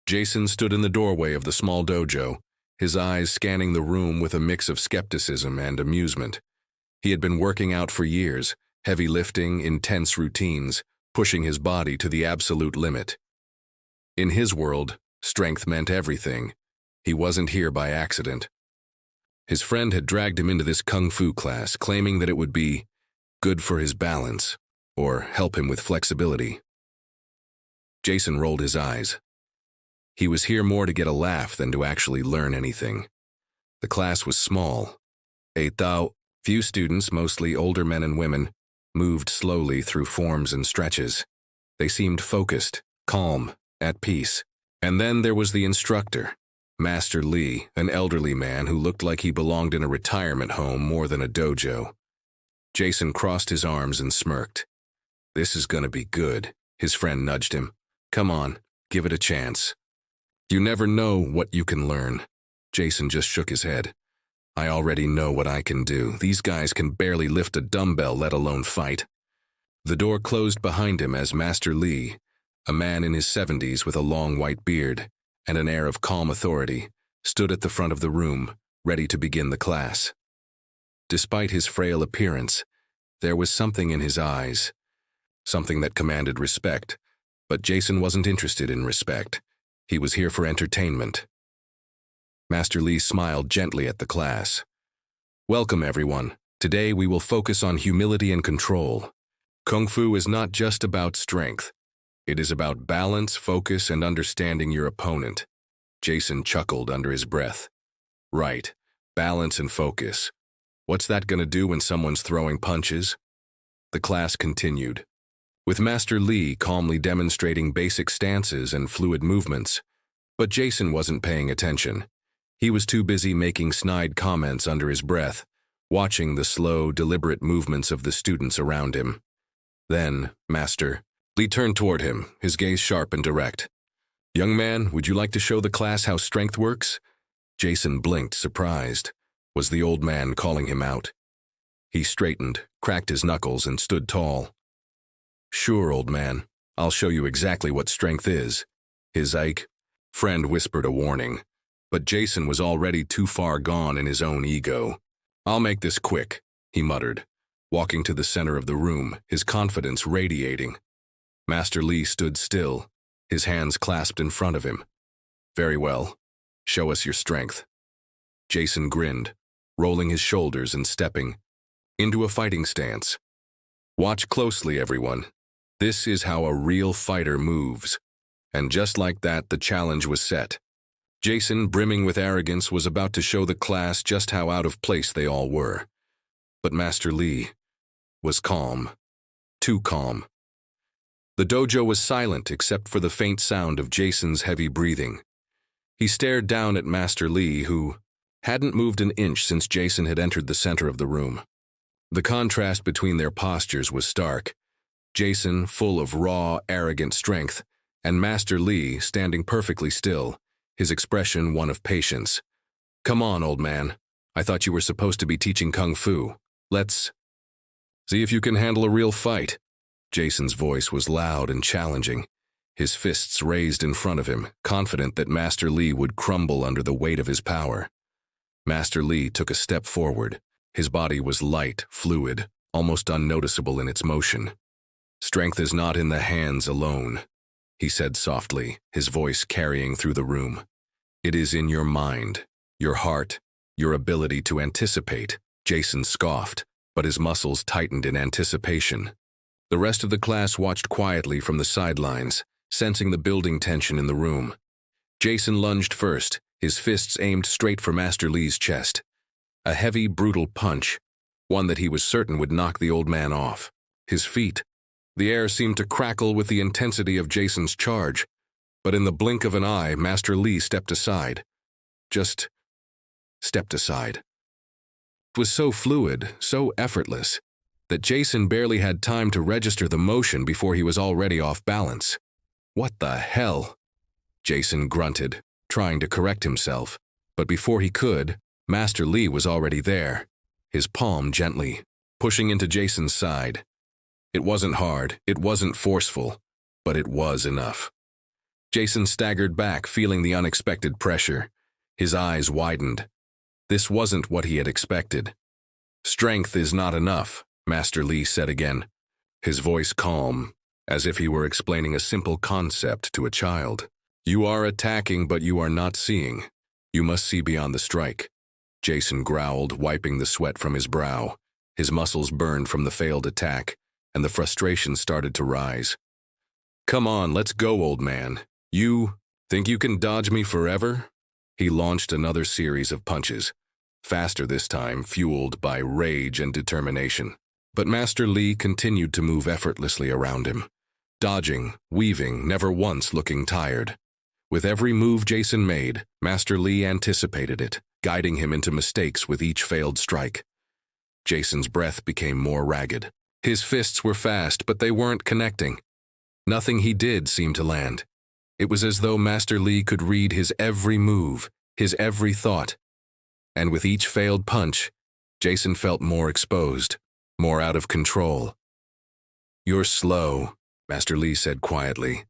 Jason stood in the doorway of the small dojo, his eyes scanning the room with a mix of skepticism and amusement. He had been working out for years, heavy lifting, intense routines, pushing his body to the absolute limit. In his world, strength meant everything. He wasn't here by accident. His friend had dragged him into this kung fu class, claiming that it would be good for his balance, or help him with flexibility. Jason rolled his eyes. He was here more to get a laugh than to actually learn anything. The class was small. Few students, mostly older men and women, moved slowly through forms and stretches. They seemed focused, calm, at peace. And then there was the instructor, Master Lee, an elderly man who looked like he belonged in a retirement home more than a dojo. Jason crossed his arms and smirked. "This is gonna be good," his friend nudged him. "Come on, give it a chance." "You never know what you can learn." Jason just shook his head. "I already know what I can do. These guys can barely lift a dumbbell, let alone fight." The door closed behind him as Master Lee, a man in his 70s with a long white beard and an air of calm authority, stood at the front of the room, ready to begin the class. Despite his frail appearance, there was something in his eyes, something that commanded respect, but Jason wasn't interested in respect. He was here for entertainment. Master Lee smiled gently at the class. "Welcome, everyone. Today we will focus on humility and control. Kung Fu is not just about strength. It is about balance, focus, and understanding your opponent." Jason chuckled under his breath. "Right, balance and focus. What's that gonna do when someone's throwing punches?" The class continued, with Master Lee calmly demonstrating basic stances and fluid movements. But Jason wasn't paying attention. He was too busy making snide comments under his breath, watching the slow, deliberate movements of the students around him. Then, Master Lee turned toward him, his gaze sharp and direct. "Young man, would you like to show the class how strength works?" Jason blinked, surprised. Was the old man calling him out? He straightened, cracked his knuckles, and stood tall. "Sure, old man. I'll show you exactly what strength is." His friend whispered a warning, but Jason was already too far gone in his own ego. "I'll make this quick," he muttered, walking to the center of the room, his confidence radiating. Master Lee stood still, his hands clasped in front of him. "Very well. Show us your strength." Jason grinned, rolling his shoulders and stepping into a fighting stance. "Watch closely, everyone. This is how a real fighter moves." And just like that, the challenge was set. Jason, brimming with arrogance, was about to show the class just how out of place they all were. But Master Lee was calm. Too calm. The dojo was silent except for the faint sound of Jason's heavy breathing. He stared down at Master Lee, who hadn't moved an inch since Jason had entered the center of the room. The contrast between their postures was stark. Jason, full of raw, arrogant strength, and Master Lee standing perfectly still, his expression one of patience. "Come on, old man. I thought you were supposed to be teaching Kung Fu. Let's see if you can handle a real fight." Jason's voice was loud and challenging, his fists raised in front of him, confident that Master Lee would crumble under the weight of his power. Master Lee took a step forward. His body was light, fluid, almost unnoticeable in its motion. "Strength is not in the hands alone," he said softly, his voice carrying through the room. "It is in your mind, your heart, your ability to anticipate." Jason scoffed, but his muscles tightened in anticipation. The rest of the class watched quietly from the sidelines, sensing the building tension in the room. Jason lunged first, his fists aimed straight for Master Lee's chest. A heavy, brutal punch, one that he was certain would knock the old man off. His feet. The air seemed to crackle with the intensity of Jason's charge, but in the blink of an eye, Master Lee stepped aside. Just stepped aside. It was so fluid, so effortless, that Jason barely had time to register the motion before he was already off balance. "What the hell?" Jason grunted, trying to correct himself, but before he could, Master Lee was already there, his palm gently pushing into Jason's side. It wasn't hard, it wasn't forceful, but it was enough. Jason staggered back, feeling the unexpected pressure. His eyes widened. This wasn't what he had expected. "Strength is not enough," Master Li said again, his voice calm, as if he were explaining a simple concept to a child. "You are attacking, but you are not seeing. You must see beyond the strike." Jason growled, wiping the sweat from his brow. His muscles burned from the failed attack, and the frustration started to rise. "Come on, let's go, old man. You think you can dodge me forever?" He launched another series of punches, faster this time, fueled by rage and determination. But Master Li continued to move effortlessly around him, dodging, weaving, never once looking tired. With every move Jason made, Master Li anticipated it, guiding him into mistakes with each failed strike. Jason's breath became more ragged. His fists were fast, but they weren't connecting. Nothing he did seemed to land. It was as though Master Li could read his every move, his every thought. And with each failed punch, Jason felt more exposed, more out of control. "You're slow," Master Li said quietly,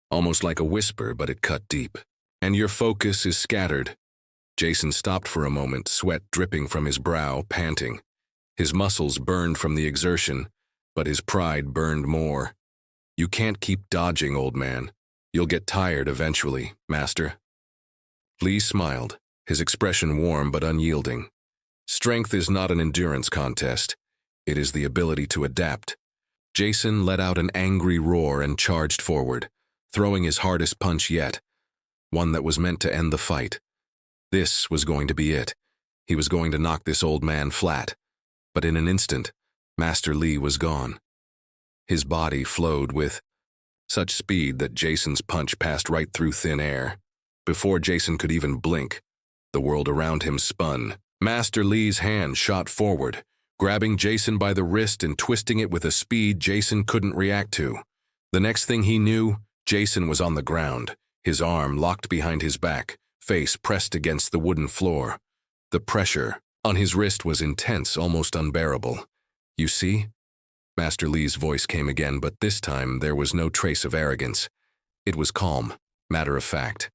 almost like a whisper, but it cut deep. "And your focus is scattered." Jason stopped for a moment, sweat dripping from his brow, panting. His muscles burned from the exertion, but his pride burned more. "You can't keep dodging, old man. You'll get tired eventually, Master." Li smiled, his expression warm but unyielding. "Strength is not an endurance contest. It is the ability to adapt." Jason let out an angry roar and charged forward, throwing his hardest punch yet, one that was meant to end the fight. This was going to be it. He was going to knock this old man flat. But in an instant, Master Li was gone. His body flowed with such speed that Jason's punch passed right through thin air. Before Jason could even blink, the world around him spun. Master Li's hand shot forward, grabbing Jason by the wrist and twisting it with a speed Jason couldn't react to. The next thing he knew, Jason was on the ground, his arm locked behind his back, face pressed against the wooden floor. The pressure on his wrist was intense, almost unbearable. "You see?" Master Li's voice came again, but this time there was no trace of arrogance. It was calm, matter of fact.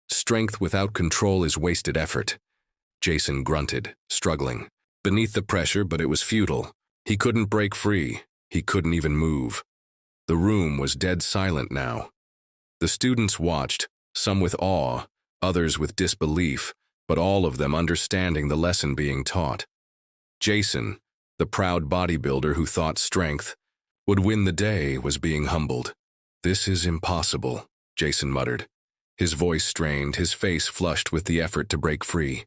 "Strength without control is wasted effort." Jason grunted, struggling beneath the pressure, but it was futile. He couldn't break free. He couldn't even move. The room was dead silent now. The students watched, some with awe, others with disbelief, but all of them understanding the lesson being taught. Jason, the proud bodybuilder who thought strength would win the day, was being humbled. "This is impossible," Jason muttered. His voice strained, his face flushed with the effort to break free.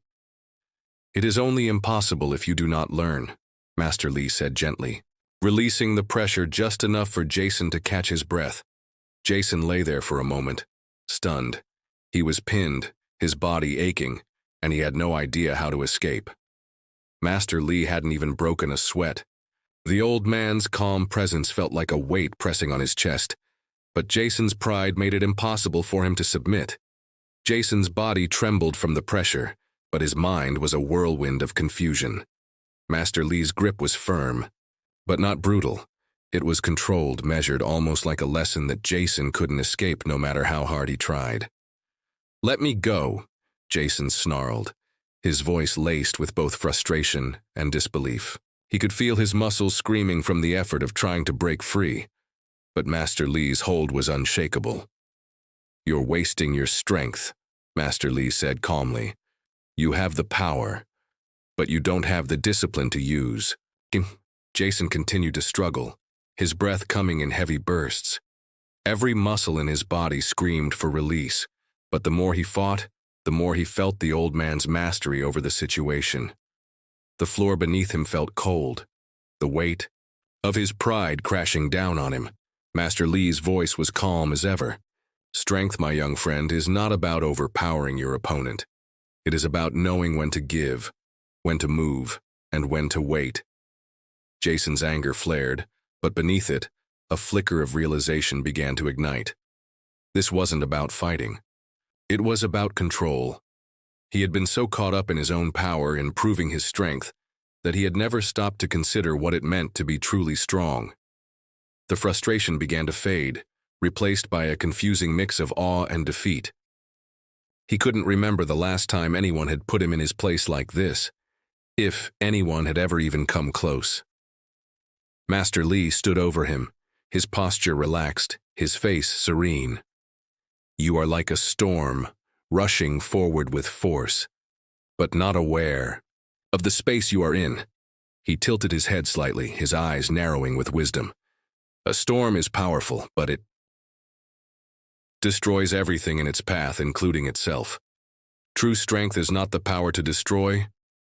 "It is only impossible if you do not learn," Master Li said gently, releasing the pressure just enough for Jason to catch his breath. Jason lay there for a moment, stunned. He was pinned, his body aching, and he had no idea how to escape. Master Li hadn't even broken a sweat. The old man's calm presence felt like a weight pressing on his chest, but Jason's pride made it impossible for him to submit. Jason's body trembled from the pressure, but his mind was a whirlwind of confusion. Master Li's grip was firm, but not brutal. It was controlled, measured, almost like a lesson that Jason couldn't escape no matter how hard he tried. "Let me go," Jason snarled, his voice laced with both frustration and disbelief. He could feel his muscles screaming from the effort of trying to break free, but Master Li's hold was unshakable. "You're wasting your strength," Master Li said calmly. "You have the power, but you don't have the discipline to use." Jason continued to struggle, his breath coming in heavy bursts. Every muscle in his body screamed for release, but the more he fought, the more he felt the old man's mastery over the situation. The floor beneath him felt cold, the weight of his pride crashing down on him. Master Li's voice was calm as ever. "Strength, my young friend, is not about overpowering your opponent. It is about knowing when to give, when to move, and when to wait." Jason's anger flared, but beneath it, a flicker of realization began to ignite. This wasn't about fighting. It was about control. He had been so caught up in his own power, in proving his strength, that he had never stopped to consider what it meant to be truly strong. The frustration began to fade, replaced by a confusing mix of awe and defeat. He couldn't remember the last time anyone had put him in his place like this, if anyone had ever even come close. Master Li stood over him, his posture relaxed, his face serene. "You are like a storm, rushing forward with force, but not aware of the space you are in." He tilted his head slightly, his eyes narrowing with wisdom. "A storm is powerful, but it destroys everything in its path, including itself. True strength is not the power to destroy,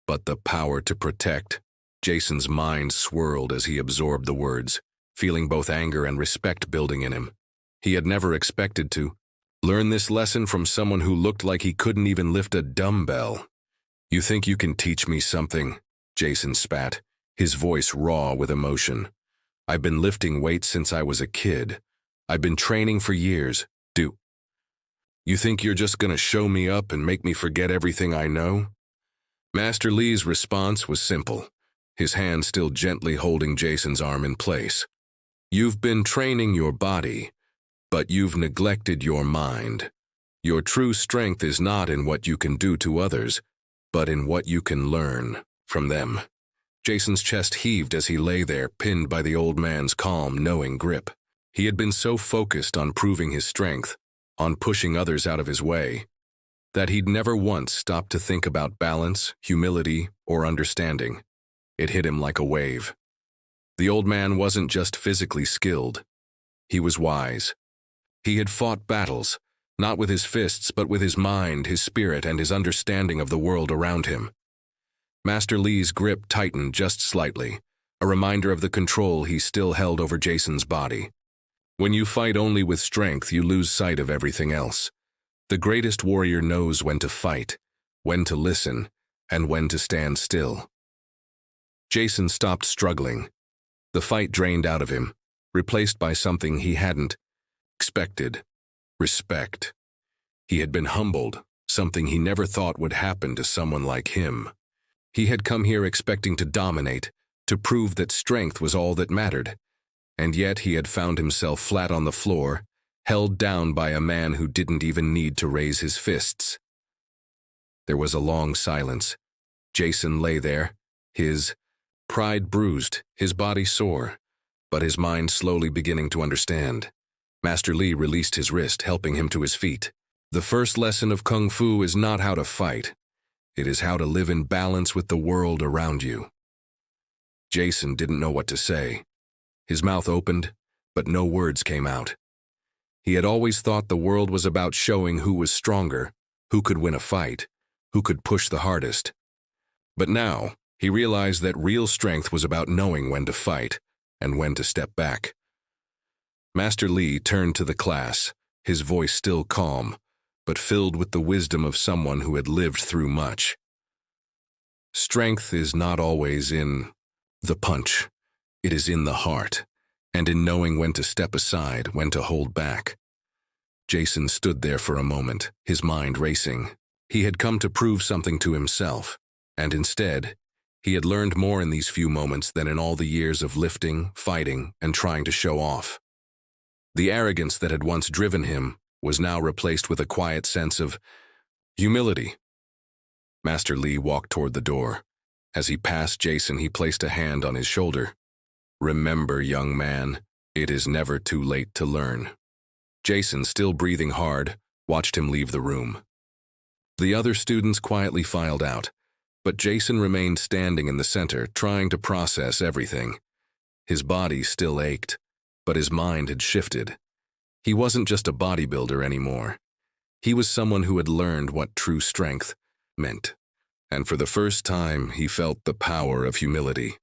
but the power to protect." Jason's mind swirled as he absorbed the words, feeling both anger and respect building in him. He had never expected to learn this lesson from someone who looked like he couldn't even lift a dumbbell. "You think you can teach me something?" Jason spat, his voice raw with emotion. "I've been lifting weights since I was a kid. I've been training for years. Do you think you're just gonna show me up and make me forget everything I know?" Master Li's response was simple, his hand still gently holding Jason's arm in place. "You've been training your body, but you've neglected your mind. Your true strength is not in what you can do to others, but in what you can learn from them." Jason's chest heaved as he lay there, pinned by the old man's calm, knowing grip. He had been so focused on proving his strength, on pushing others out of his way, that he'd never once stopped to think about balance, humility, or understanding. It hit him like a wave. The old man wasn't just physically skilled. He was wise. He had fought battles, not with his fists but with his mind, his spirit, and his understanding of the world around him. Master Li's grip tightened just slightly, a reminder of the control he still held over Jason's body. When you fight only with strength, you lose sight of everything else. The greatest warrior knows when to fight, when to listen, and when to stand still. Jason stopped struggling. The fight drained out of him, replaced by something he hadn't expected: respect. He had been humbled, something he never thought would happen to someone like him. He had come here expecting to dominate, to prove that strength was all that mattered. And yet he had found himself flat on the floor, held down by a man who didn't even need to raise his fists. There was a long silence. Jason lay there, his pride bruised, his body sore, but his mind slowly beginning to understand. Master Li released his wrist, helping him to his feet. "The first lesson of Kung Fu is not how to fight. It is how to live in balance with the world around you." Jason didn't know what to say. His mouth opened, but no words came out. He had always thought the world was about showing who was stronger, who could win a fight, who could push the hardest. But now, he realized that real strength was about knowing when to fight and when to step back. Master Li turned to the class, his voice still calm, but filled with the wisdom of someone who had lived through much. "Strength is not always in the punch. It is in the heart, and in knowing when to step aside, when to hold back." Jason stood there for a moment, his mind racing. He had come to prove something to himself, and instead, he had learned more in these few moments than in all the years of lifting, fighting, and trying to show off. The arrogance that had once driven him was now replaced with a quiet sense of humility. Master Li walked toward the door. As he passed Jason, he placed a hand on his shoulder. "Remember, young man, it is never too late to learn." Jason, still breathing hard, watched him leave the room. The other students quietly filed out, but Jason remained standing in the center, trying to process everything. His body still ached, but his mind had shifted. He wasn't just a bodybuilder anymore. He was someone who had learned what true strength meant, and for the first time he felt the power of humility.